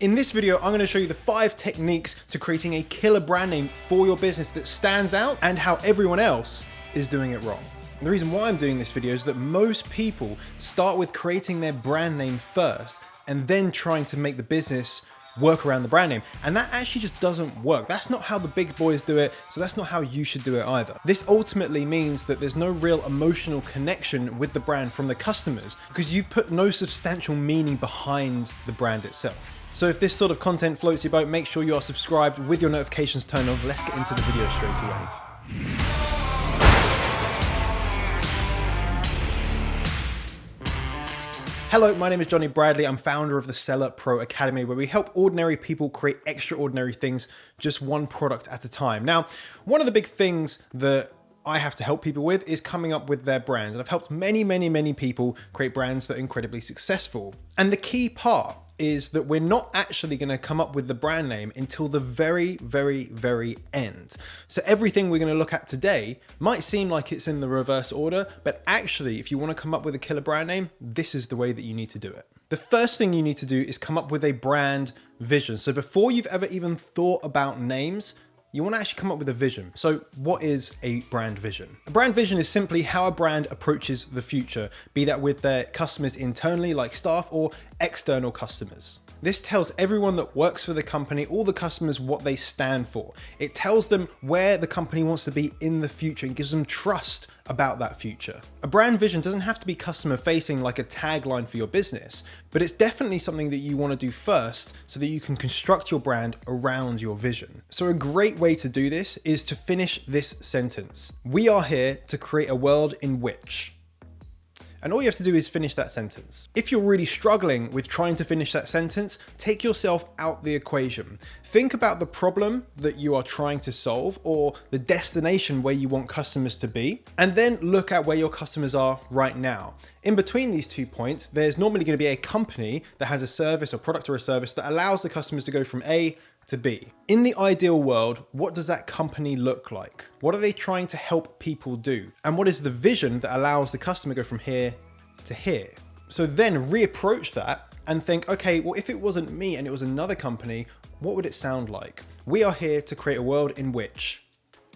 In this video, I'm going to show you the 5 techniques to creating a killer brand name for your business that stands out and how everyone else is doing it wrong. And the reason why I'm doing this video is that most people start with creating their brand name first and then trying to make the business work around the brand name. And that actually just doesn't work. That's not how the big boys do it, so that's not how you should do it either. This ultimately means that there's no real emotional connection with the brand from the customers because you've put no substantial meaning behind the brand itself. So if this sort of content floats your boat, make sure you are subscribed with your notifications turned on. Let's get into the video straight away. Hello, my name is Jonny Bradley. I'm founder of the Seller Pro Academy, where we help ordinary people create extraordinary things just one product at a time. Now, one of the big things that I have to help people with is coming up with their brands. And I've helped many people create brands that are incredibly successful. And the key part is that we're not actually going to come up with the brand name until the very end. So everything we're going to look at today might seem like it's in the reverse order, but actually, if you want to come up with a killer brand name, this is the way that you need to do it. The first thing you need to do is come up with a brand vision. So before you've ever even thought about names, you want to actually come up with a vision. So what is a brand vision? A brand vision is simply how a brand approaches the future, be that with their customers internally like staff or external customers. This tells everyone that works for the company, all the customers, what they stand for. It tells them where the company wants to be in the future and gives them trust about that future. A brand vision doesn't have to be customer facing like a tagline for your business, but it's definitely something that you want to do first so that you can construct your brand around your vision. So a great way to do this is to finish this sentence. We are here to create a world in which. And all you have to do is finish that sentence. If you're really struggling with trying to finish that sentence, take yourself out the equation. Think about the problem that you are trying to solve or the destination where you want customers to be, and then look at where your customers are right now. In between these 2 points, there's normally going to be a company that has a service or product or a service that allows the customers to go from A to B. In the ideal world, what does that company look like? What are they trying to help people do? And what is the vision that allows the customer to go from here to here? So then reapproach that and think, okay, well, if it wasn't me and it was another company, what would it sound like? We are here to create a world in which.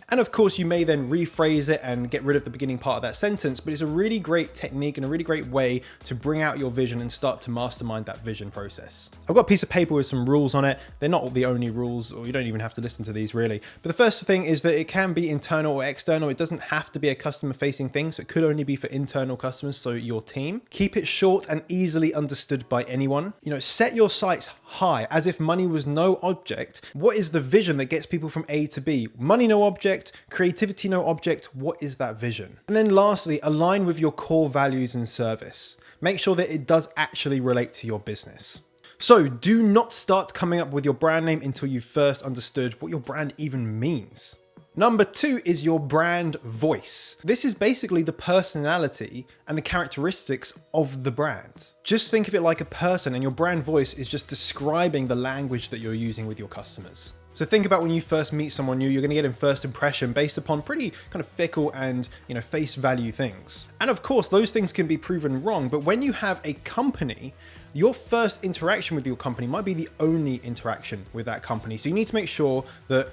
And of course, you may then rephrase it and get rid of the beginning part of that sentence, but it's a really great technique and a really great way to bring out your vision and start to mastermind that vision process. I've got a piece of paper with some rules on it. They're not the only rules, or you don't even have to listen to these really. But the first thing is that it can be internal or external. It doesn't have to be a customer facing thing. So it could only be for internal customers, so your team. Keep it short and easily understood by anyone. Set your sights high as if money was no object. What is the vision that gets people from A to B? Money, no object. Creativity, no object. What is that vision? And then lastly, align with your core values and service. Make sure that it does actually relate to your business. So do not start coming up with your brand name until you first understood what your brand even means. Number 2 is your brand voice. This is basically the personality and the characteristics of the brand. Just think of it like a person, and your brand voice is just describing the language that you're using with your customers. So think about when you first meet someone new, you're going to get a first impression based upon pretty kind of fickle and, face value things. And of course, those things can be proven wrong, but when you have a company, your first interaction with your company might be the only interaction with that company. So you need to make sure that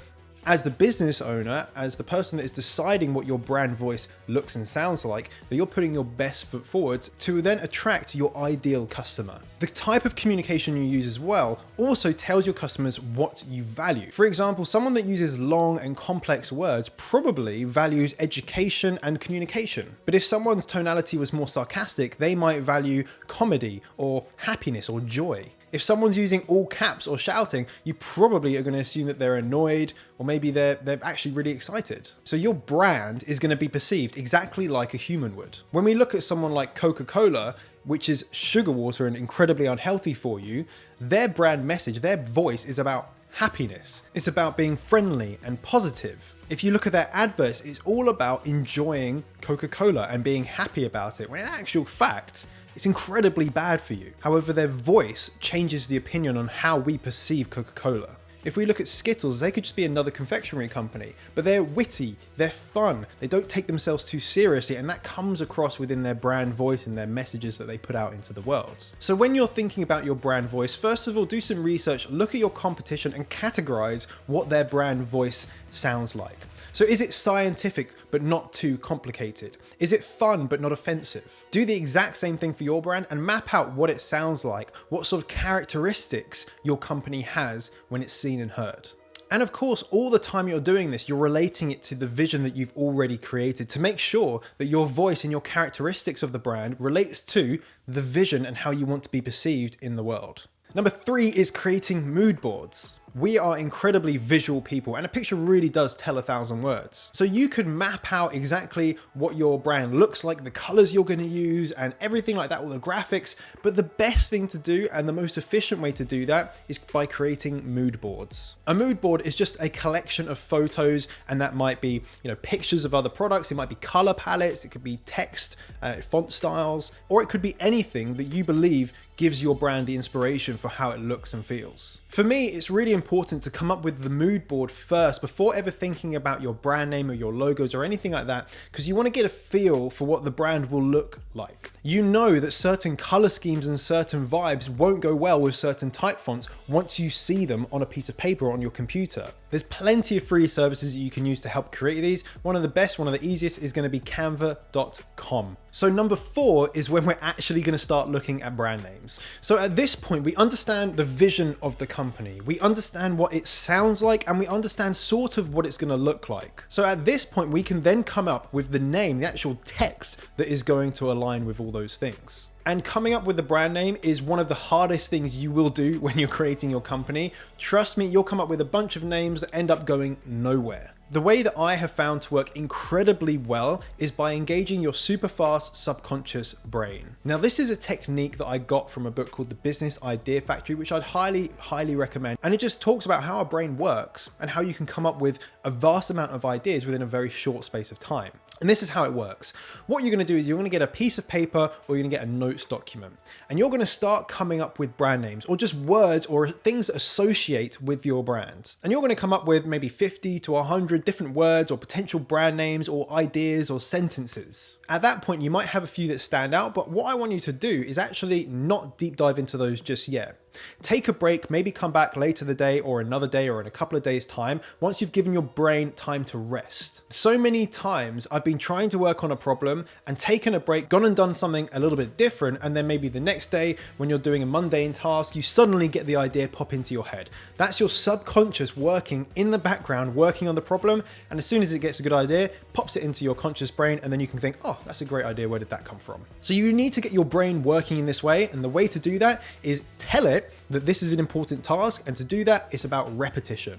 as the business owner, as the person that is deciding what your brand voice looks and sounds like, that you're putting your best foot forward to then attract your ideal customer. The type of communication you use as well also tells your customers what you value. For example, someone that uses long and complex words probably values education and communication. But if someone's tonality was more sarcastic, they might value comedy or happiness or joy. If someone's using all caps or shouting, you probably are going to assume that they're annoyed, or maybe they're actually really excited. So your brand is going to be perceived exactly like a human would. When we look at someone like Coca-Cola, which is sugar water and incredibly unhealthy for you, their brand message, their voice is about happiness. It's about being friendly and positive. If you look at their adverts, it's all about enjoying Coca-Cola and being happy about it, when in actual fact, it's incredibly bad for you. However, their voice changes the opinion on how we perceive Coca-Cola. If we look at Skittles, they could just be another confectionery company, but they're witty, they're fun, they don't take themselves too seriously, and that comes across within their brand voice and their messages that they put out into the world. So when you're thinking about your brand voice, first of all, do some research, look at your competition and categorize what their brand voice sounds like. So is it scientific but not too complicated? Is it fun but not offensive? Do the exact same thing for your brand and map out what it sounds like, what sort of characteristics your company has when it's seen and heard. And of course, all the time you're doing this, you're relating it to the vision that you've already created to make sure that your voice and your characteristics of the brand relates to the vision and how you want to be perceived in the world. Number 3 is creating mood boards. We are incredibly visual people, and a picture really does tell 1,000 words. So you could map out exactly what your brand looks like, the colors you're going to use and everything like that, all the graphics. But the best thing to do and the most efficient way to do that is by creating mood boards. A mood board is just a collection of photos, and that might be, pictures of other products. It might be color palettes. It could be text, font styles, or it could be anything that you believe gives your brand the inspiration for how it looks and feels. For me, it's really important to come up with the mood board first before ever thinking about your brand name or your logos or anything like that, because you want to get a feel for what the brand will look like. You know that certain color schemes and certain vibes won't go well with certain type fonts once you see them on a piece of paper or on your computer. There's plenty of free services that you can use to help create these. One of the best, one of the easiest is going to be canva.com. So number 4 is when we're actually going to start looking at brand names. So at this point, we understand the vision of the company. We understand what it sounds like, and we understand sort of what it's going to look like. So at this point, we can then come up with the name, the actual text that is going to align with all those things. And coming up with the brand name is one of the hardest things you will do when you're creating your company. Trust me, you'll come up with a bunch of names that end up going nowhere. The way that I have found to work incredibly well is by engaging your super fast subconscious brain. Now, this is a technique that I got from a book called The Business Idea Factory, which I'd highly recommend. And it just talks about how our brain works and how you can come up with a vast amount of ideas within a very short space of time. And this is how it works. What you're going to do is you're going to get a piece of paper or you're going to get a notes document, and you're going to start coming up with brand names or just words or things that associate with your brand. And you're going to come up with maybe 50 to 100 different words or potential brand names or ideas or sentences. At that point, you might have a few that stand out, but what I want you to do is actually not deep dive into those just yet. Take a break, maybe come back later the day or another day or in a couple of days' time once you've given your brain time to rest. So many times I've been trying to work on a problem and taken a break, gone and done something a little bit different, and then maybe the next day when you're doing a mundane task, you suddenly get the idea pop into your head. That's your subconscious working in the background, working on the problem, and as soon as it gets a good idea, pops it into your conscious brain, and then you can think, oh, that's a great idea, where did that come from? So you need to get your brain working in this way, and the way to do that is tell it that this is an important task, and to do that, it's about repetition.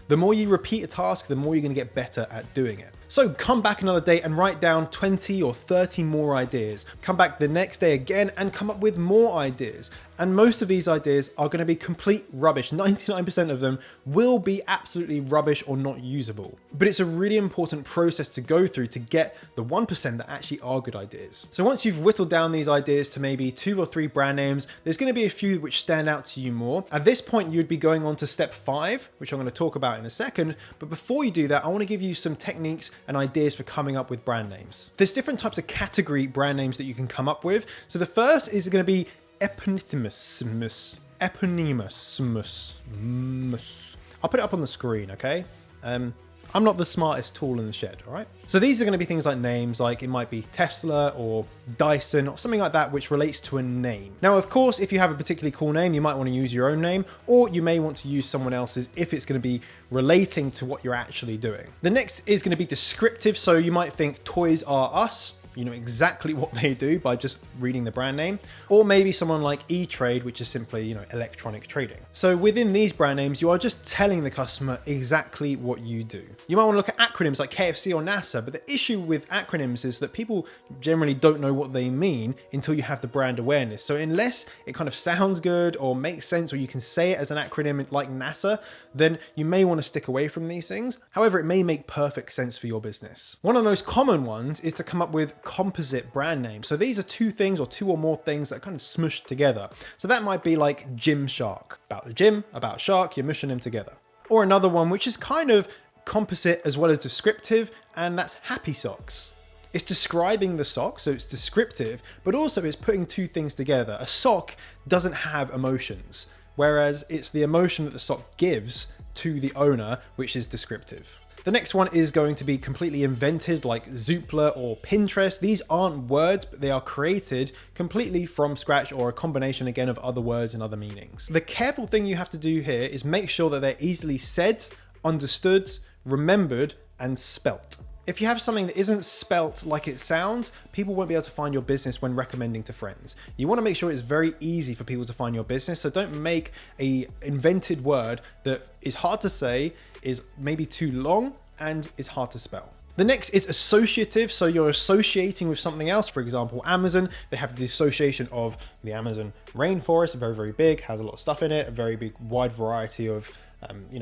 The more you repeat a task, the more you're going to get better at doing it. So come back another day and write down 20 or 30 more ideas. Come back the next day again and come up with more ideas. And most of these ideas are going to be complete rubbish. 99% of them will be absolutely rubbish or not usable. But it's a really important process to go through to get the 1% that actually are good ideas. So once you've whittled down these ideas to maybe 2 or 3 brand names, there's going to be a few which stand out to you more. At this point, you'd be going on to step 5, which I'm going to talk about in a second. But before you do that, I want to give you some techniques and ideas for coming up with brand names. There's different types of category brand names that you can come up with. So the first is going to be Eponymous. I'll put it up on the screen, okay? I'm not the smartest tool in the shed, all right? So these are going to be things like names, like it might be Tesla or Dyson or something like that, which relates to a name. Now, of course, if you have a particularly cool name, you might want to use your own name, or you may want to use someone else's if it's going to be relating to what you're actually doing. The next is going to be descriptive. So you might think Toys R Us. You know exactly what they do by just reading the brand name, or maybe someone like E-Trade, which is simply, electronic trading. So within these brand names, you are just telling the customer exactly what you do. You might want to look at acronyms like KFC or NASA, but the issue with acronyms is that people generally don't know what they mean until you have the brand awareness. So unless it kind of sounds good or makes sense, or you can say it as an acronym like NASA, then you may want to stick away from these things. However, it may make perfect sense for your business. One of the most common ones is to come up with composite brand name. So these are two things or two or more things that are kind of smushed together. So that might be like Gym Shark, about the gym, about shark, you're mushing them together. Or another one, which is kind of composite as well as descriptive, and that's Happy Socks. It's describing the sock, so it's descriptive, but also it's putting two things together. A sock doesn't have emotions, whereas it's the emotion that the sock gives to the owner, which is descriptive. The next one is going to be completely invented, like Zoopla or Pinterest. These aren't words, but they are created completely from scratch, or a combination again of other words and other meanings. The careful thing you have to do here is make sure that they're easily said, understood, remembered, and spelt. If you have something that isn't spelt like it sounds, people won't be able to find your business when recommending to friends. You want to make sure it's very easy for people to find your business, so don't make an invented word that is hard to say, is maybe too long, and is hard to spell. The next is associative, so you're associating with something else. For example, Amazon, they have the association of the Amazon rainforest, very, very big, has a lot of stuff in it, a very big, wide variety of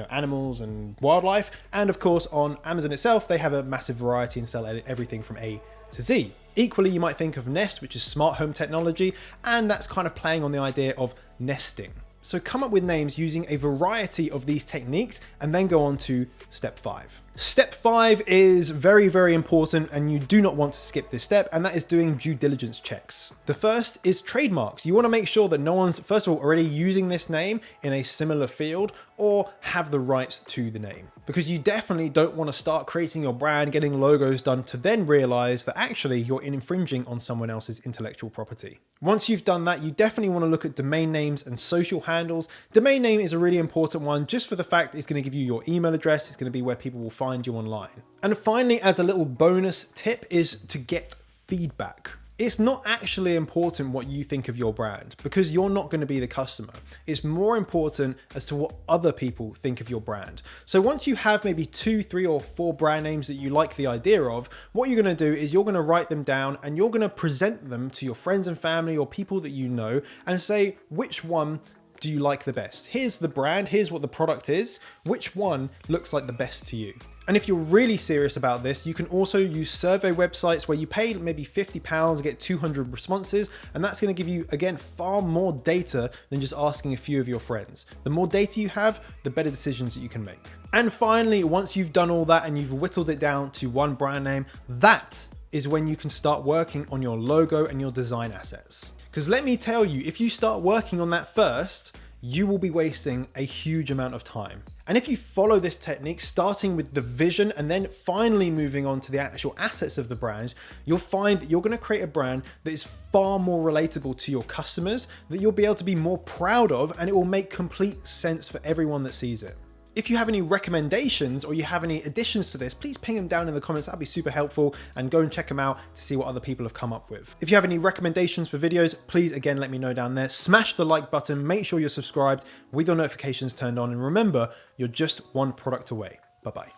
animals and wildlife. And of course, on Amazon itself, they have a massive variety and sell everything from A to Z. Equally, you might think of Nest, which is smart home technology, and that's kind of playing on the idea of nesting. So come up with names using a variety of these techniques and then go on to step 5. Step 5 is very, very important, and you do not want to skip this step, and that is doing due diligence checks. The first is trademarks. You want to make sure that no one's, first of all, already using this name in a similar field or have the rights to the name. Because you definitely don't want to start creating your brand, getting logos done, to then realize that actually you're infringing on someone else's intellectual property. Once you've done that, you definitely want to look at domain names and social handles. Domain name is a really important one just for the fact it's going to give you your email address. It's going to be where people will find you online. And finally, as a little bonus tip, is to get feedback. It's not actually important what you think of your brand, because you're not going to be the customer. It's more important as to what other people think of your brand. So once you have maybe 2, 3, or 4 brand names that you like the idea of, what you're going to do is you're going to write them down and you're going to present them to your friends and family or people that you know and say, which one do you like the best? Here's the brand, here's what the product is. Which one looks like the best to you? And if you're really serious about this, you can also use survey websites where you pay maybe £50 to get 200 responses. And that's going to give you, again, far more data than just asking a few of your friends. The more data you have, the better decisions that you can make. And finally, once you've done all that and you've whittled it down to one brand name, that is when you can start working on your logo and your design assets. Because let me tell you, if you start working on that first, you will be wasting a huge amount of time. And if you follow this technique, starting with the vision and then finally moving on to the actual assets of the brand, you'll find that you're going to create a brand that is far more relatable to your customers, that you'll be able to be more proud of, and it will make complete sense for everyone that sees it. If you have any recommendations or you have any additions to this, please ping them down in the comments. That'd be super helpful, and go and check them out to see what other people have come up with. If you have any recommendations for videos, please again, let me know down there. Smash the like button, make sure you're subscribed with your notifications turned on, and remember, you're just one product away. Bye-bye.